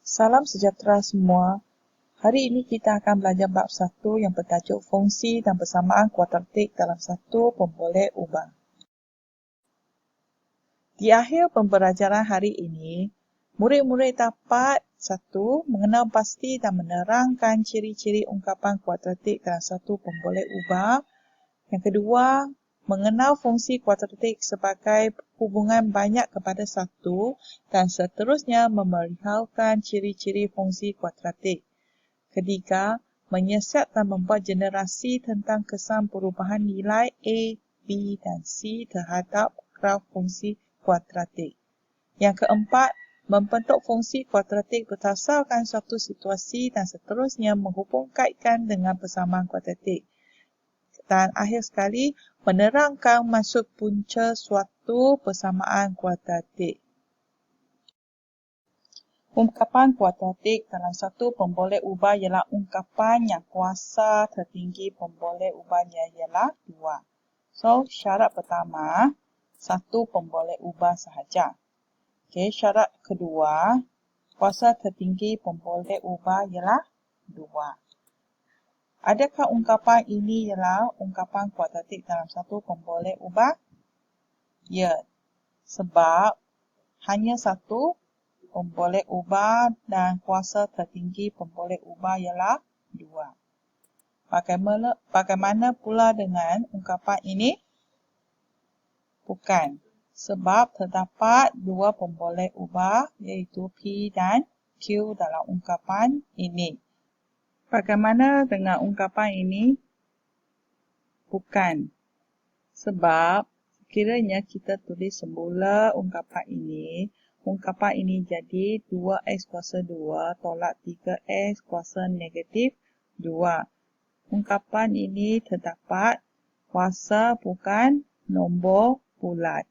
Salam sejahtera semua. Hari ini kita akan belajar bab 1 yang bertajuk fungsi dan persamaan kuadratik dalam satu pemboleh ubah. Di akhir pembelajaran hari ini, murid-murid dapat 1. Mengenal pasti dan menerangkan ciri-ciri ungkapan kuadratik dalam satu pemboleh ubah. Yang kedua, mengenal fungsi kuadratik sebagai hubungan banyak kepada satu dan seterusnya memerihalkan ciri-ciri fungsi kuadratik. Ketiga, menyiasat dan membuat generasi tentang kesan perubahan nilai A, B dan C terhadap graf fungsi kuadratik. Yang keempat, membentuk fungsi kuadratik berdasarkan suatu situasi dan seterusnya menghubungkaitkan dengan persamaan kuadratik. Dan akhir sekali, menerangkan maksud punca suatu persamaan kuadratik. Ungkapan kuadratik dalam satu pemboleh ubah ialah ungkapan yang kuasa tertinggi pemboleh ubahnya ialah 2. So, syarat pertama, satu pemboleh ubah sahaja. Okey, syarat kedua, kuasa tertinggi pemboleh ubah ialah 2. Adakah ungkapan ini ialah ungkapan kuadratik dalam satu pemboleh ubah? Ya, sebab hanya satu pemboleh ubah dan kuasa tertinggi pemboleh ubah ialah 2. Bagaimana pula dengan ungkapan ini? Bukan. Sebab terdapat 2 pemboleh ubah iaitu P dan Q dalam ungkapan ini. Bagaimana dengan ungkapan ini? Bukan. Sebab sekiranya kita tulis semula ungkapan ini jadi 2x kuasa 2 tolak 3x kuasa negatif 2. Ungkapan ini terdapat kuasa bukan nombor bulat.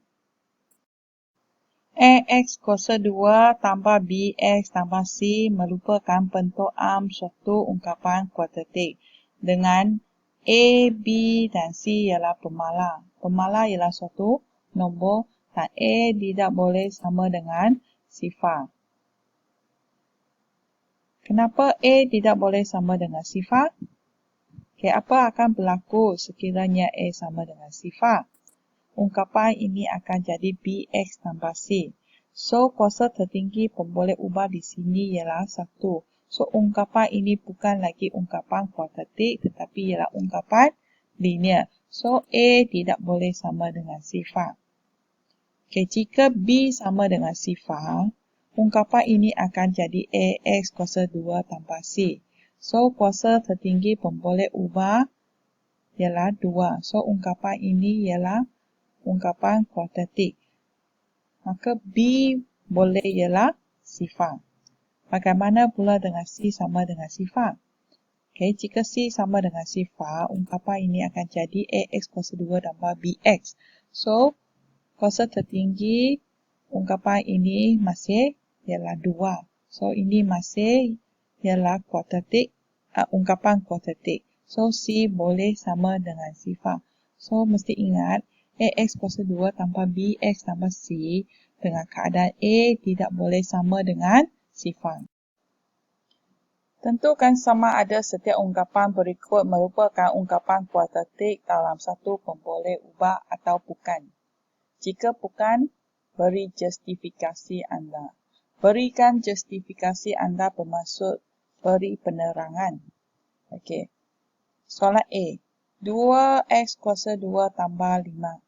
Ax kuasa 2 tambah bx tambah c merupakan bentuk am suatu ungkapan kuadratik dengan a, b dan c ialah pemalar. Pemalar ialah suatu nombor dan a tidak boleh sama dengan sifar. Kenapa a tidak boleh sama dengan sifar? Okay, apa akan berlaku sekiranya a sama dengan sifar? Ungkapan ini akan jadi bx tambah c. So, kuasa tertinggi pemboleh ubah di sini ialah 1. So, ungkapan ini bukan lagi ungkapan kuadratik tetapi ialah ungkapan linear. So, a tidak boleh sama dengan sifar. Okay, jika b sama dengan sifar, ungkapan ini akan jadi ax kuasa 2 tambah c. So, kuasa tertinggi pemboleh ubah ialah 2. So, ungkapan ini ialah ungkapan kuadratik. Maka B boleh ialah sifar. Bagaimana pula dengan C sama dengan sifar? Okay, jika C sama dengan sifar, ungkapan ini akan jadi AX kuasa 2 tambah BX. So, kuasa tertinggi ungkapan ini masih ialah 2. So, ini masih ialah kuadratik, ungkapan kuadratik. So, C boleh sama dengan sifar. So, mesti ingat AX kuasa 2 tambah BX tambah C dengan keadaan A tidak boleh sama dengan sifar. Tentukan sama ada setiap ungkapan berikut merupakan ungkapan kuadratik dalam satu pemboleh ubah atau bukan. Jika bukan, beri justifikasi anda. Berikan justifikasi anda bermaksud beri penerangan. Okey. Soalan A. 2x kuasa 2 tambah 5.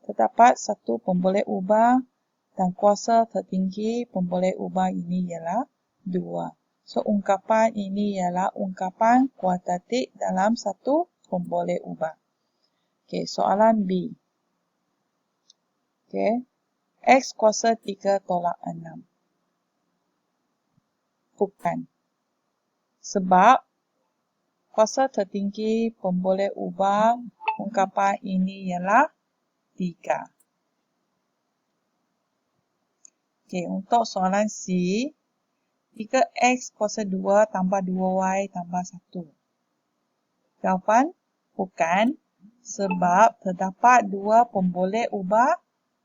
Terdapat satu pemboleh ubah dan kuasa tertinggi pemboleh ubah ini ialah 2. So, ungkapan ini ialah ungkapan kuadratik dalam satu pemboleh ubah. Okey, soalan B. Okey. X kuasa 3 tolak 6. Bukan. Sebab kuasa tertinggi pemboleh ubah ungkapan ini ialah 3. Okey, untuk soalan C, 3x kuasa 2 tambah 2y tambah 1. Jawapan, bukan. Sebab terdapat 2 pemboleh ubah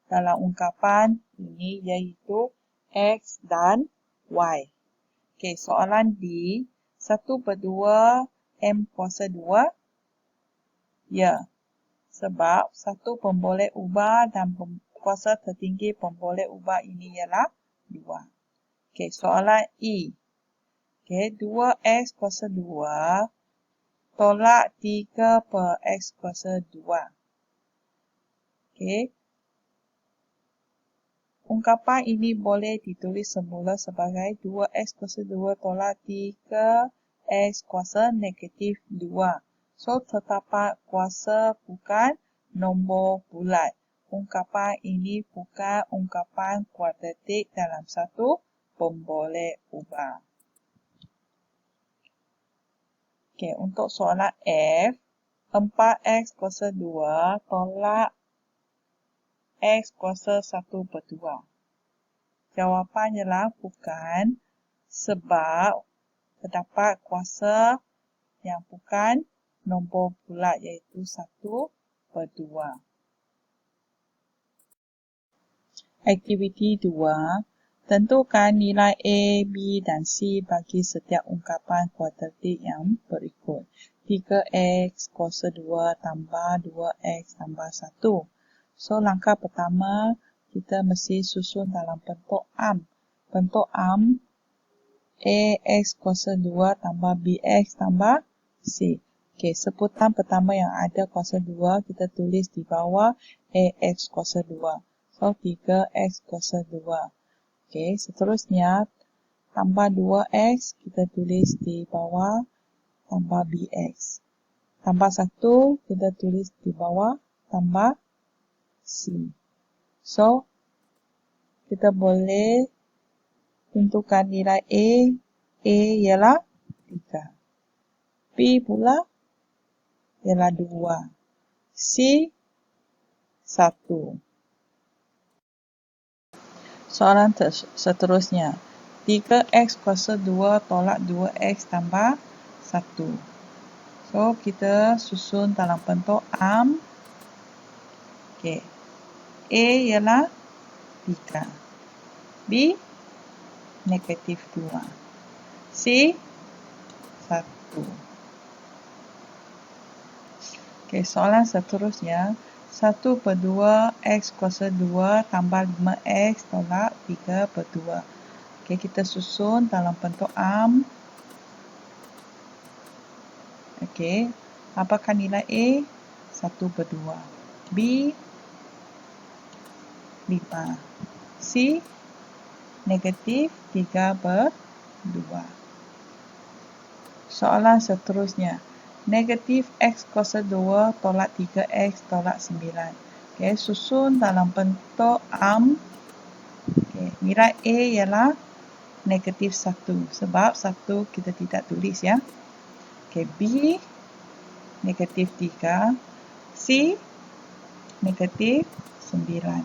dalam ungkapan ini iaitu x dan Y. Okey, soalan D. 1/2 M kuasa 2. Ya, sebab satu pemboleh ubah dan kuasa tertinggi pemboleh ubah ini ialah 2. Okey, soalan E. Okey, 2X kuasa 2 tolak 3/X kuasa 2. Okey. Ungkapan ini boleh ditulis semula sebagai 2X kuasa 2 tolak 3X kuasa negatif 2. So, terdapat kuasa bukan nombor bulat. Ungkapan ini bukan ungkapan kuadratik dalam satu pemboleh ubah. Okey, untuk soalan F, 4X kuasa 2 tolak X kuasa 1/2. Jawapan ialah bukan, sebab terdapat kuasa yang bukan nombor bulat iaitu 1/2. Aktiviti 2. Tentukan nilai A, B dan C bagi setiap ungkapan kuadratik yang berikut. 3X kuasa 2 tambah 2X tambah 1. So, langkah pertama, kita mesti susun dalam bentuk am. Bentuk am, AX kuasa 2 tambah BX tambah C. Okey, sebutan pertama yang ada kuasa 2, kita tulis di bawah AX kuasa 2. So, 3X kuasa 2. Okey, seterusnya, tambah 2X, kita tulis di bawah tambah BX. Tambah 1, kita tulis di bawah tambah C. So, kita boleh tentukan nilai A. A ialah 3. B pula ialah 2. C, 1. Soalan seterusnya. 3X kuasa 2 tolak 2X tambah 1. So, kita susun dalam bentuk am. Okey. A ialah 3. B, negatif 2. C, 1. Okey, soalan seterusnya. 1/2 X kuasa 2 tambah 5X tolak 3/2. Okey, kita susun dalam bentuk am. Okey, apakah nilai A? 1/2. B, 5. C, negatif 3/2. Soalan seterusnya. Negatif X kuasa 2 tolak 3X tolak 9. Okey, susun dalam bentuk am. Okey, nilai A ialah negatif 1. Sebab 1 kita tidak tulis ya. Okey, B, negatif 3. C, negatif 9.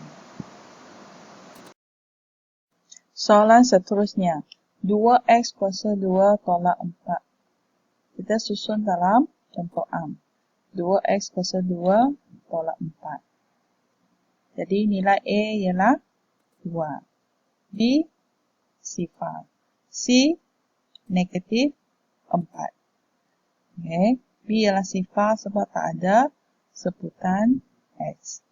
Soalan seterusnya. 2X kuasa 2 tolak 4. Kita susun dalam bentuk am. 2X kuasa 2 tolak 4. Jadi nilai A ialah 2. B, 0. C, negatif 4. Okay. B ialah 0 sebab tak ada sebutan X.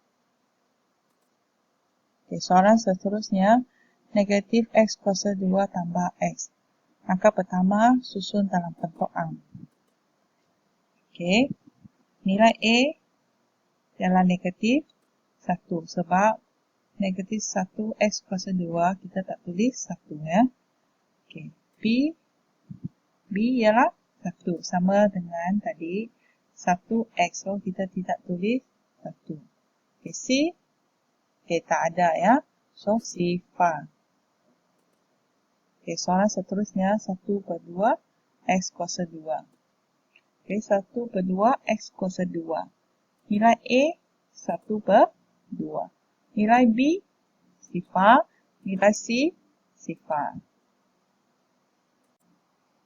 Okay, soalan seterusnya. Negatif X kuasa 2 tambah X. Angka pertama susun dalam bentuk am. Okey. Nilai A ialah negatif 1 sebab negatif 1 X kuasa 2 kita tak tulis 1 ya. Okey. B ialah 1 sama dengan tadi 1X. So kita tidak tulis 1. Okey, C. Okey, tak ada ya. So 0. Okey, soalan seterusnya 1/2 X kuasa 2. Okey, 1/2 X kuasa 2. Nilai A 1/2. Nilai B 0. Nilai C 0.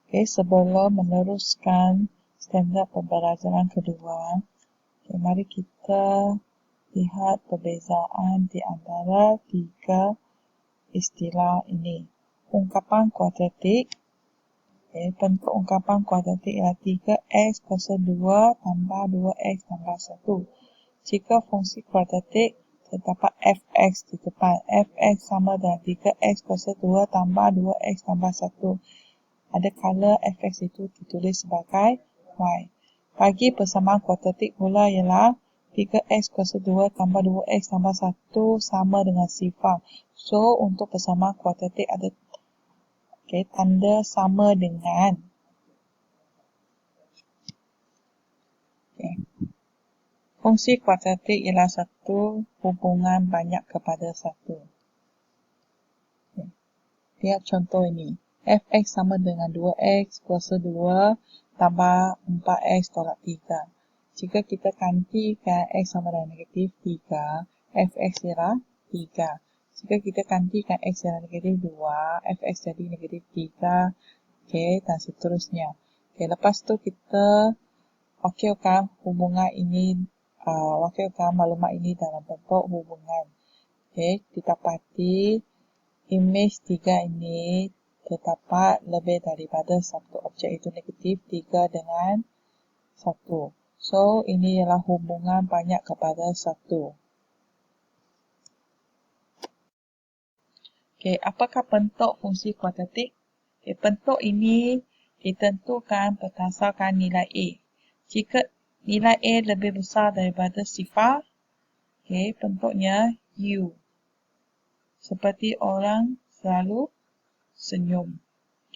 Okey, sebelum meneruskan standard pembelajaran kedua, okay, mari kita lihat perbezaan di antara tiga istilah ini. ungkapan kuadratik. Bentuk ungkapan kuadratik ialah 3x kuasa 2 tambah 2x tambah 1. Jika fungsi kuadratik terdapat fx di depan, fx sama dengan 3x kuasa 2 tambah 2x tambah 1. Ada kala fx itu ditulis sebagai y. Bagi persamaan kuadratik pula ialah 3x kuasa 2 tambah 2x tambah 1 sama dengan sifar. So, untuk persamaan kuadratik ada tanda sama dengan. Fungsi kuadratik ialah satu hubungan banyak kepada satu. Lihat contoh ini. Fx sama dengan 2x kuasa 2 tambah 4x tolak 3. Jika kita gantikan x sama dengan negatif 3, fx ialah 3. Jika kita gantikan x ialah negatif 2, fx jadi negatif 3. Dan seterusnya. Lepas tu kita wakilkan hubungan ini, wakilkan maklumat ini dalam bentuk hubungan. Didapati imej 3 ini terdapat lebih daripada satu objek, itu negatif 3 dengan 1. So, ini ialah hubungan banyak kepada 1. Apakah bentuk fungsi kuadratik? Bentuk ini ditentukan berdasarkan nilai A. Jika nilai A lebih besar daripada sifar, bentuknya U. Seperti orang selalu senyum.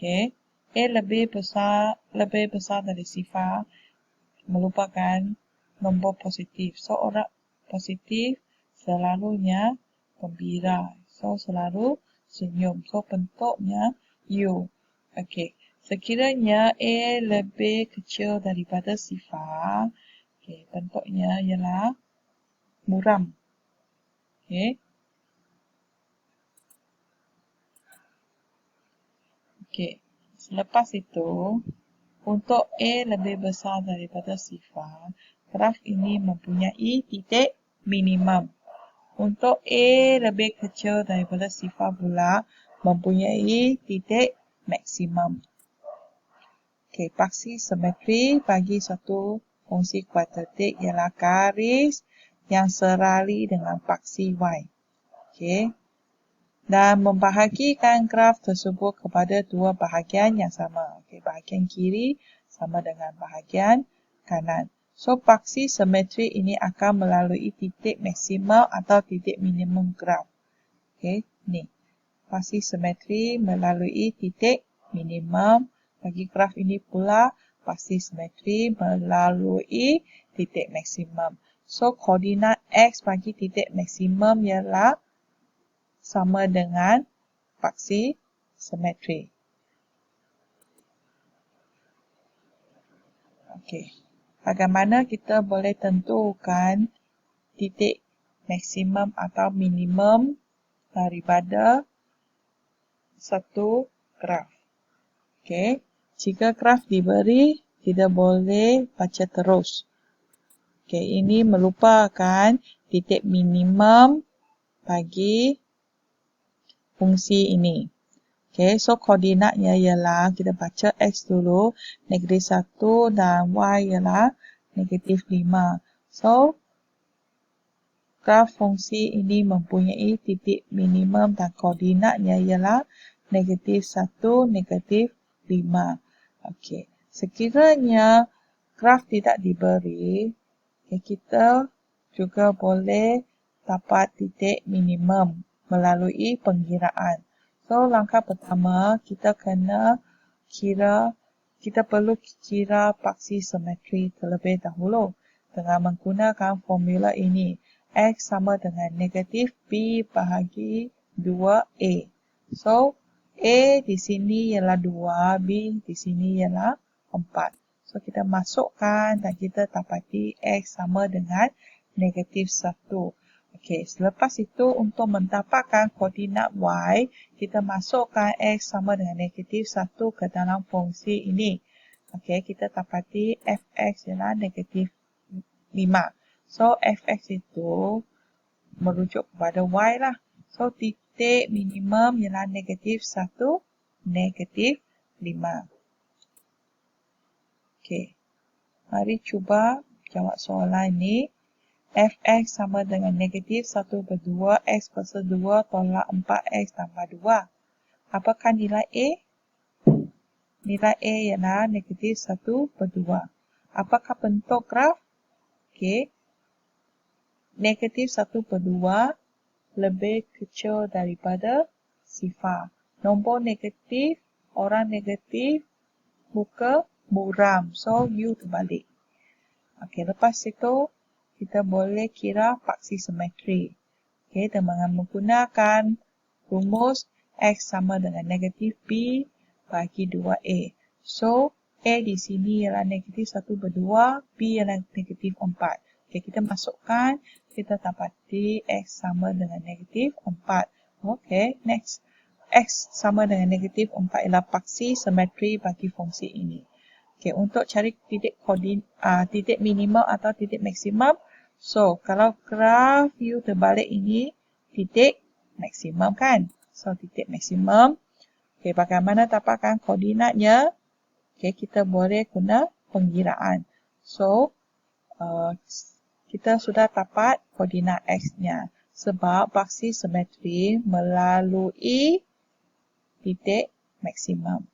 A lebih besar dari sifar merupakan nombor positif. So, orang positif selalunya gembira. So, selalu senyum. So, bentuknya U. Sekiranya A lebih kecil daripada sifar, bentuknya ialah muram. Selepas itu, untuk A lebih besar daripada sifar, graf ini mempunyai titik minimum. Untuk A lebih kecil daripada sifar pula, mempunyai titik maksimum. Paksi simetri bagi satu fungsi kuadratik ialah garis yang serali dengan paksi Y. Dan membahagikan graf tersebut kepada dua bahagian yang sama. Bahagian kiri sama dengan bahagian kanan. So, paksi simetri ini akan melalui titik maksimum atau titik minimum graf. Ni. Paksi simetri melalui titik minimum. Bagi graf ini pula, paksi simetri melalui titik maksimum. So, koordinat X bagi titik maksimum ialah sama dengan paksi simetri. Bagaimana kita boleh tentukan titik maksimum atau minimum daripada satu graf? Jika graf diberi, tidak boleh baca terus. Ini merupakan titik minimum bagi fungsi ini. So koordinatnya ialah, kita baca X dulu, negatif 1 dan Y ialah negatif 5. So, graf fungsi ini mempunyai titik minimum dan koordinatnya ialah negatif 1, negatif 5. Sekiranya graf tidak diberi, kita juga boleh dapat titik minimum melalui pengkiraan. So, langkah pertama, kita perlu kira paksi simetri terlebih dahulu dengan menggunakan formula ini. X sama dengan negatif B bahagi 2A. So, A di sini ialah 2, B di sini ialah 4. So, kita masukkan dan kita dapati X sama dengan negatif 1. Selepas itu untuk mendapatkan koordinat Y, kita masukkan X sama dengan negatif 1 ke dalam fungsi ini. Kita dapati Fx ialah negatif 5. So, Fx itu merujuk kepada Y lah. So, titik minimum ialah negatif 1, negatif 5. Okey. Mari cuba jawab soalan ni. Fx sama dengan negatif 1/2 X kuasa 2 tolak 4X tambah 2. Apakah nilai A? Nilai A ialah negatif 1/2. Apakah bentuk graf? Okey. Negatif 1/2 lebih kecil daripada sifar. Nombor negatif, orang negatif, muka muram. So, U terbalik. Okey, lepas itu, kita boleh kira paksi simetri. Okey, dengan menggunakan rumus X sama dengan negatif B bagi 2A. So, A di sini ialah negatif 1/2, B ialah negatif 4. Okey, kita masukkan, kita dapati X sama dengan negatif 4. Okey, next. X sama dengan negatif 4 ialah paksi simetri bagi fungsi ini. Okey, untuk cari titik minimum atau titik maksimum, so kalau graf U terbalik ini titik maksimum kan? So titik maksimum. Okey, bagaimana dapatkan koordinatnya? Okey, kita boleh guna pengiraan. So kita sudah dapat koordinat X-nya sebab paksi simetri melalui titik maksimum.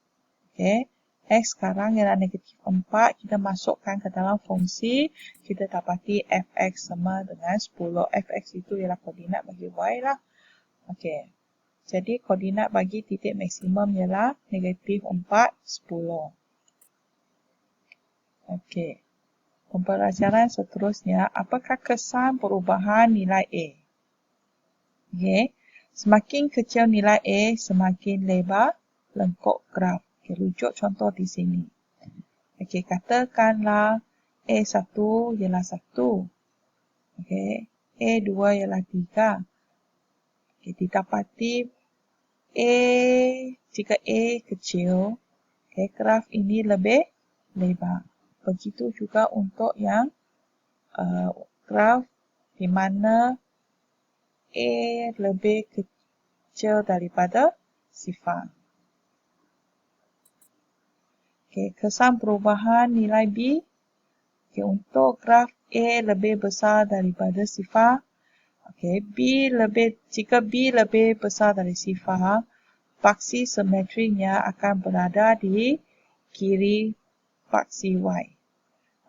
Okey. X sekarang ialah negatif 4. Kita masukkan ke dalam fungsi. Kita dapati Fx sama dengan 10. Fx itu ialah koordinat bagi Y lah. Okey. Jadi koordinat bagi titik maksimum ialah negatif 4, 10. Okey. Pembelajaran seterusnya. Apakah kesan perubahan nilai A? Okey. Semakin kecil nilai A, semakin lebar lengkuk graf. Okay, rujuk contoh di sini. Okey, katakanlah A1 ialah 1. Okey, A2 ialah 3. Okey, didapati jika A kecil, okay, graf ini lebih lebar. Begitu juga untuk yang graf di mana A lebih kecil daripada sifar. Okay, kesan perubahan nilai B. Okay, untuk graf A lebih besar daripada sifar. Okay, jika B lebih besar dari sifar, paksi simetrinya akan berada di kiri paksi Y.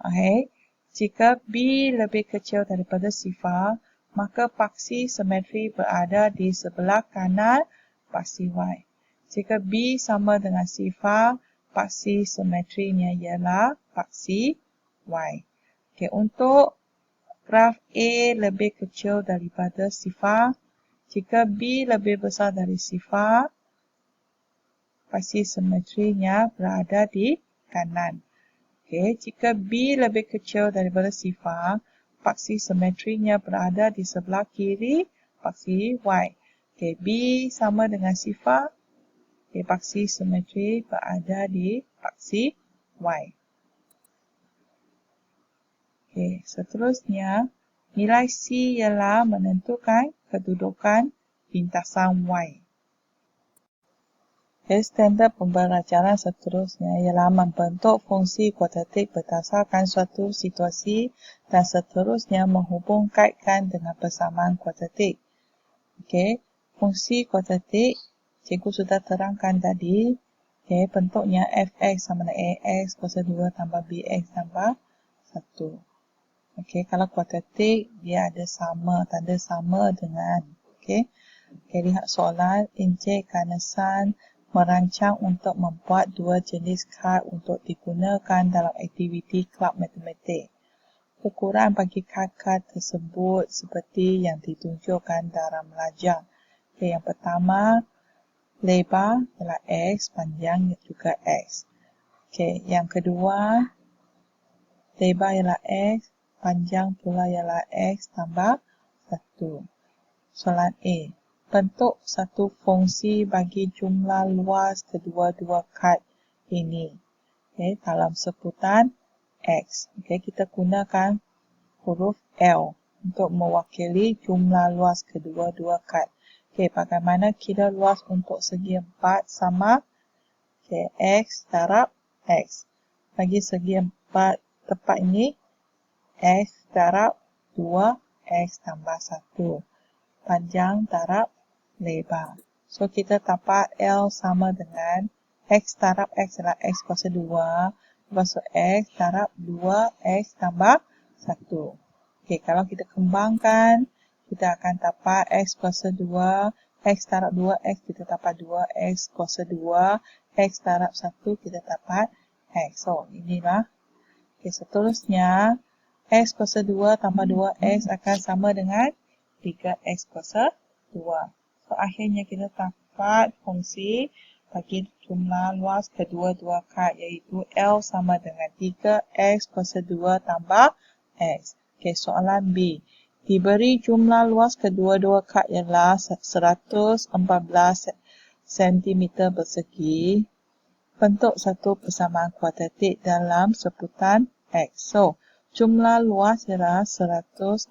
Okay, jika B lebih kecil daripada sifar, maka paksi simetri berada di sebelah kanan paksi Y. Jika B sama dengan sifar, paksi simetrinya ialah paksi Y. Okay, untuk graf A lebih kecil daripada sifar, jika B lebih besar dari sifar, paksi simetrinya berada di kanan. Okay, jika B lebih kecil daripada sifar, paksi simetrinya berada di sebelah kiri paksi Y. Okay, B sama dengan sifar. Okay, paksi simetri berada di paksi Y. Okay, seterusnya, nilai C ialah menentukan kedudukan lintasan Y. Okay, standard pembelajaran seterusnya ialah membentuk fungsi kuadratik berdasarkan suatu situasi dan seterusnya menghubung kaitkan dengan persamaan kuadratik. Okay, fungsi kuadratik cikgu sudah terangkan tadi. Okay, bentuknya Fx sama dengan Ax kuasa 2 tambah Bx tambah 1. Okay, kalau kuadratik dia ada sama, tanda sama dengan. Okay, lihat soalan. Encik Kanesan merancang untuk membuat 2 jenis kad untuk digunakan dalam aktiviti kelab matematik. Ukuran bagi kad-kad tersebut seperti yang ditunjukkan dalam lajang. Okay, yang pertama, lebar ialah X, panjang juga X. Okay, yang kedua, lebar ialah X, panjang pula ialah X tambah 1. Soalan A. Bentuk satu fungsi bagi jumlah luas kedua-dua kad ini. Okay, dalam sebutan X. Okay, kita gunakan huruf L untuk mewakili jumlah luas kedua-dua kad. Okay, bagaimana kira luas untuk segi 4 sama Okay, X darab X. Bagi segi 4 tepat ini, X darab 2, X tambah 1. Panjang darab lebar. So, kita dapat L sama dengan X darab X adalah X kuasa 2. Lepas tu X darab 2, X tambah 1. Okay, kalau kita kembangkan, kita akan dapat X kuasa 2, X darab 2, X kita dapat 2, X kuasa 2, X darab 1 kita dapat X. So, inilah. Okay, seterusnya, X kuasa 2 tambah 2X akan sama dengan 3X kuasa 2. So, akhirnya kita dapat fungsi bagi jumlah luas kedua-dua kad, iaitu L sama dengan 3X kuasa 2 tambah X. Okay, soalan B. Diberi jumlah luas kedua-dua kad ialah 114 cm persegi. Bentuk satu persamaan kuadratik dalam sebutan X. So, jumlah luas ialah 114.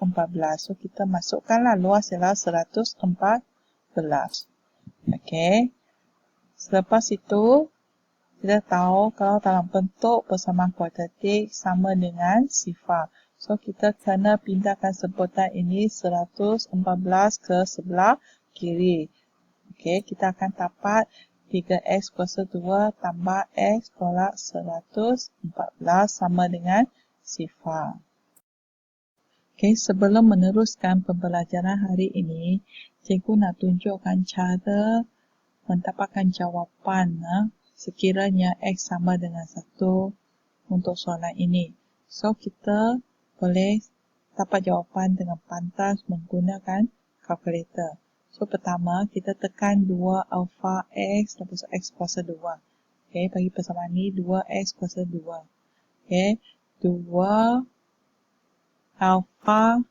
So, kita masukkanlah luas ialah 114. Okey. Selepas itu, kita tahu kalau dalam bentuk persamaan kuadratik sama dengan sifar. So, kita kena pindahkan sebutan ini 114 ke sebelah kiri. Okey, kita akan dapat 3X kuasa 2 tambah X tolak 114 sama dengan sifar. Okey, sebelum meneruskan pembelajaran hari ini, cikgu nak tunjukkan cara mendapatkan jawapan sekiranya X sama dengan 1 untuk soalan ini. So, kita boleh dapat jawapan dengan pantas menggunakan kalkulator. So, pertama, kita tekan 2 alfa X lepas X kuasa 2. Okay, bagi persamaan ni 2X kuasa 2. Okay, 2 alfa,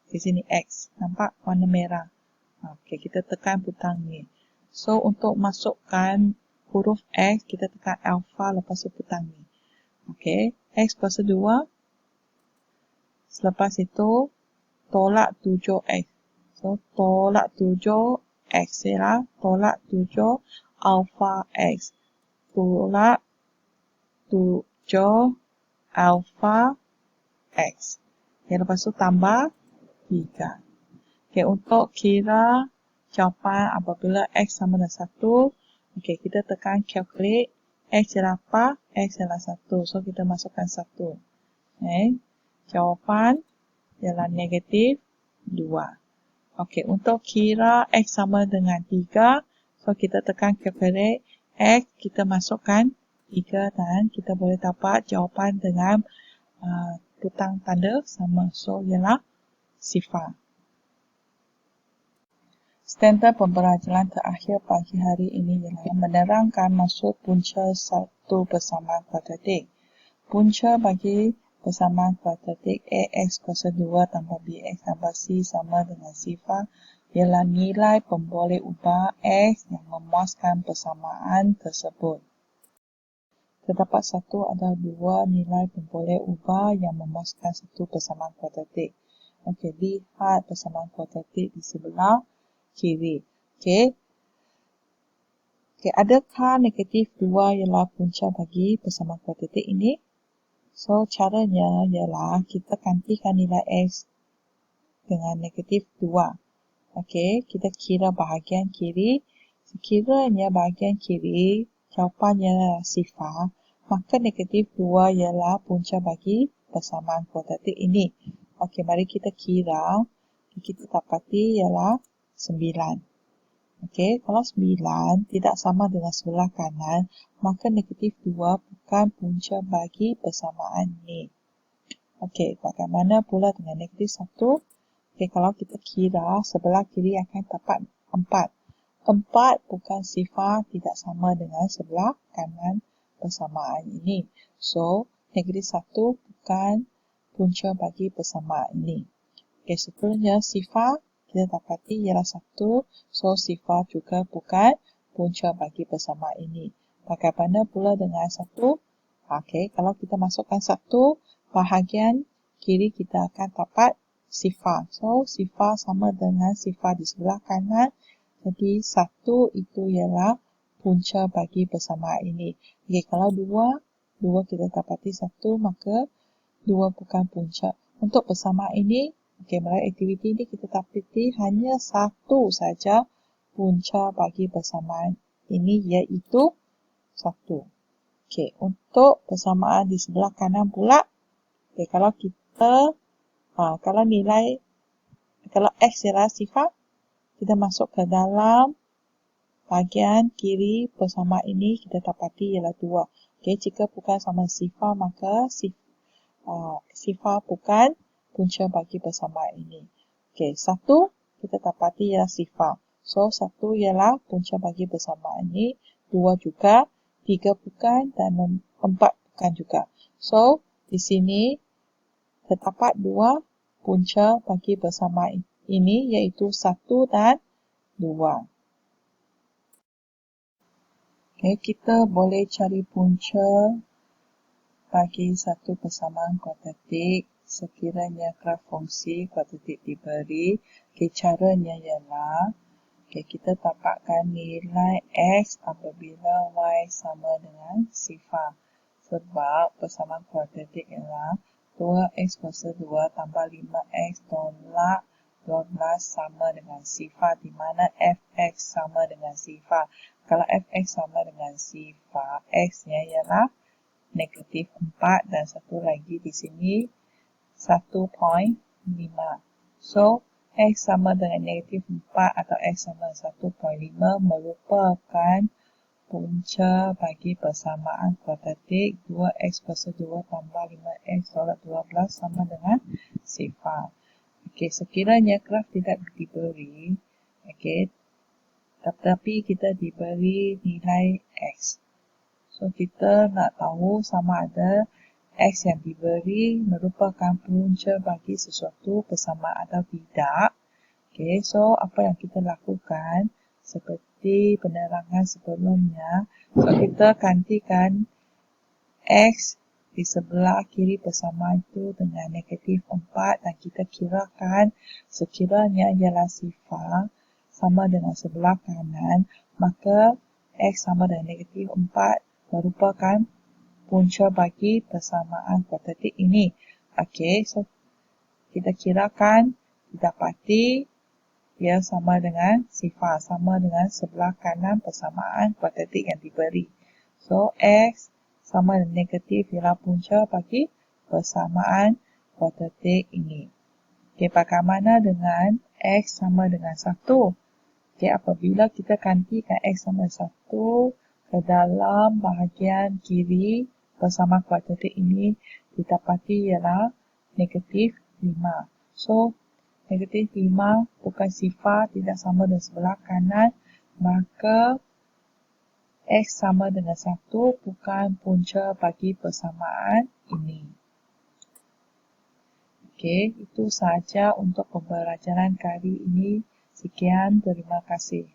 di sini X. Nampak warna merah. Okay, kita tekan butang ni. So, untuk masukkan huruf X, kita tekan alfa lepas tu butang ni. Okay, X kuasa 2. Selepas itu, tolak 7X. So, tolak 7X ialah tolak 7 alfa X. Tolak 7 alfa X. Okay, lepas tu tambah 3. Okay, untuk kira jawapan apabila X sama dengan 1, okay, kita tekan calculate. X ialah apa? X ialah 1. So, kita masukkan 1. Okay, jawapan ialah negatif 2. Okey, untuk kira X sama dengan 3, so kita tekan calculate X, kita masukkan 3 dan kita boleh dapat jawapan dengan butang tanda sama. So, ialah sifar. Standard pembelajaran terakhir pagi hari ini ialah menerangkan maksud punca satu persamaan kuadratik. Punca bagi persamaan kuadratik AX kuasa 2 tambah BX tambah C sama dengan sifar ialah nilai pemboleh ubah X yang memuaskan persamaan tersebut. Terdapat satu atau dua nilai pemboleh ubah yang memuaskan satu persamaan kuadratik. Okey, lihat persamaan kuadratik di sebelah kiri. Okey, adakah negatif 2 ialah punca bagi persamaan kuadratik ini? So, caranya ialah kita gantikan nilai X dengan negatif 2. Okey, kita kira bahagian kiri. Sekiranya bahagian kiri jawapannya ialah sifar, maka negatif 2 ialah punca bagi persamaan kuadratik ini. Okey, mari kita kira. Kita dapati ialah 9. Okey, kalau 9 tidak sama dengan sebelah kanan, maka negatif 2 bukan punca bagi persamaan ini. Okey, bagaimana pula dengan negatif 1? Okey, kalau kita kira, sebelah kiri akan dapat 4. 4 bukan sifar, tidak sama dengan sebelah kanan persamaan ini. So, negatif 1 bukan punca bagi persamaan ini. Okey, seterusnya sifar kita dapati ialah 1. So, sifar juga bukan punca bagi persamaan ini. Bagaimana pula dengan 1? Okey, kalau kita masukkan 1, bahagian kiri kita akan dapat sifar. So, sifar sama dengan sifar di sebelah kanan. Jadi, 1 itu ialah punca bagi persamaan ini. Okey, kalau 2 kita dapati 1, maka 2 bukan punca. Untuk persamaan ini, okey, melalui aktiviti ini kita dapati hanya 1 saja punca bagi persamaan ini, iaitu 1. Okey, untuk persamaan di sebelah kanan pula, okey, kalau kita kalau X ialah sifar, kita masuk ke dalam bahagian kiri persamaan ini, kita dapati ialah 2. Okey, jika bukan sama sifar, maka sifar bukan punca bagi persamaan ini. Okey, 1 kita dapati ialah sifar. So, 1 ialah punca bagi persamaan ini, 2 juga, 3 bukan, dan 4 bukan juga. So, di sini terdapat 2 punca bagi persamaan ini, iaitu 1 dan 2. Okay, kita boleh cari punca bagi satu persamaan kuadratik sekiranya graf fungsi kuadratik diberi. Okay, caranya ialah kita dapatkan nilai X apabila Y sama dengan sifar. Sebab persamaan kuadratik ialah 2X kuasa 2 tambah 5X tolak 12 sama dengan sifar, di mana Fx sama dengan sifar. Kalau Fx sama dengan sifar, X-nya ialah negatif 4 dan satu lagi di sini 1.5. So, X sama dengan negatif 4 atau X sama dengan 1.5 merupakan punca bagi persamaan kuadratik 2X kuasa 2 tambah 5X tolak 12 sama dengan sifar. Okey, sekiranya graf tidak diberi, okey, tetapi kita diberi nilai X. So, kita nak tahu sama ada X yang diberi merupakan punca bagi sesuatu persamaan atau tidak. Okey, so apa yang kita lakukan seperti penerangan sebelumnya, so kita gantikan X di sebelah kiri persamaan itu dengan negatif 4 dan kita kirakan sekiranya ialah sifar sama dengan sebelah kanan, maka X sama dengan negatif 4 merupakan punca bagi persamaan kuadratik ini. Okey, so kita kirakan didapati ia sama dengan sifar, sama dengan sebelah kanan persamaan kuadratik yang diberi. So, X sama dengan negatif ialah punca bagi persamaan kuadratik ini. Okey, bagaimana dengan X sama dengan 1? Okey, apabila kita gantikan X sama dengan 1 ke dalam bahagian kiri persamaan kuadratik ini, didapati ialah negatif 5. So, negatif 5 bukan sifar, tidak sama dengan sebelah kanan, maka X sama dengan 1 bukan punca bagi persamaan ini. Okey, itu sahaja untuk pembelajaran kali ini. Sekian, terima kasih.